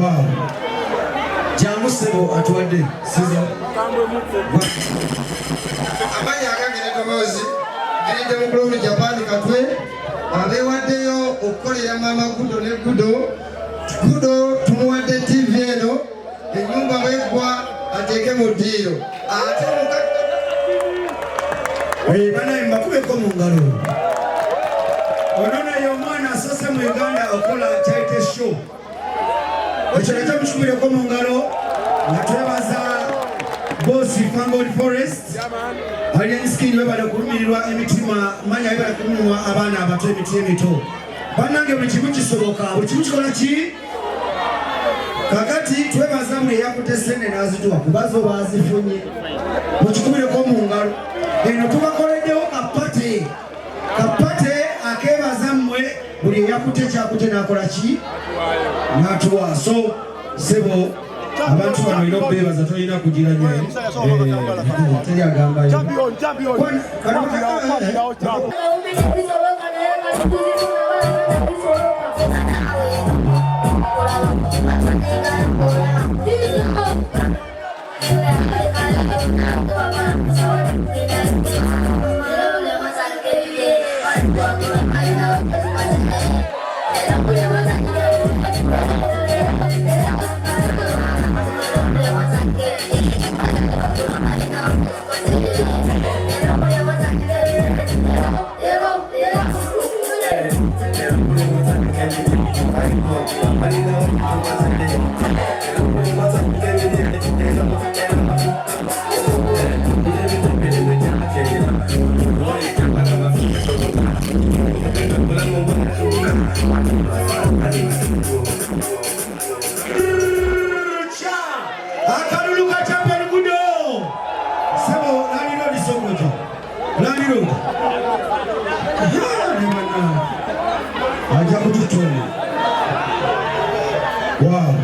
Wow. Jangu sebo atuwadde sizo. Amanya agagene tomozi gende mu Global Japan katwe abewaddeyo okukolera mama Gudo ne Gudo tumuwadde TV eno ennyumba bwegwa ateeke mu ddiiro ate banaye mbakubeko mu ngalo. Ono naye omwana asoose mu Uganda okola charity show. Ekyo nakyo mukikubireko mu ngalo nga twebaza Boss Fangod Forest Alienskin webale kulumirirwa emitima manya webale kulumirirwa abaana abato emiti emito. Bannange buli kimu kisoboka, buli kimu kikola ki? Kakati twebaza mwe yakute sente n'azituwa kubazo bazifunye. Mukikubireko mu ngalo. Eno tubakoleddewo kapate akebaza mmwe buli yakute kyakute n'akola ki? N'atuwa. So sebo abantu bano olina okubeebaza tolina kugira nnyo teri agambayo. Wow.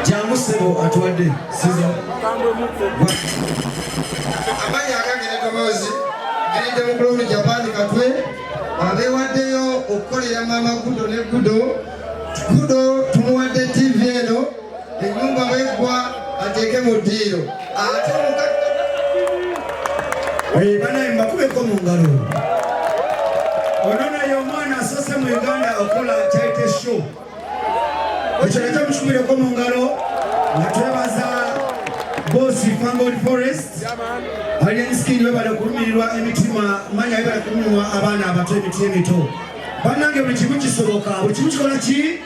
Jangu sebo atuwadde sizo. Amanya agagene tomozi gende mu Global Japan katwe abewaddeyo okukolera mama Gudo ne Gudo tumuwadde TV eno ennyumba bwegwa ateeke mu ddiiro ate banaye mbakubeko mu ngalo. Ono naye omwana asoose mu Uganda okola charity show. Ekyo nakyo mukikubireko mu ngalo nga twebaza Boss Fangod Forest Alienskin webale kulumirirwa emitima manya webale kulumirirwa abaana abato emiti emito. Bannange buli kimu kisoboka, buli kimu kikola ki?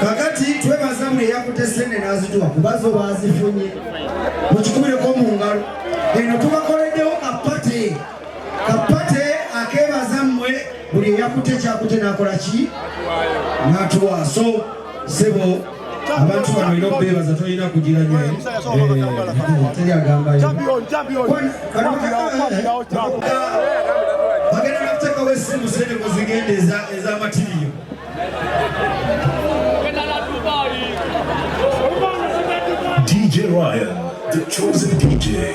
Kakati twebaza mwe yakute sente n'azituwa kubazo bazifunye. Mukikubireko mu ngalo. Eno tubakoleddewo kapate akebaza mmwe buli yakute kyakute n'akola ki? N'atuwa. So sebo abantu bano olina okubeebaza tolina kugira nnyo teri agambayo. Bagenda nakuteekawo essimu sente zigenda ez'amatiriyo. DJ Ryan, the chosen DJ.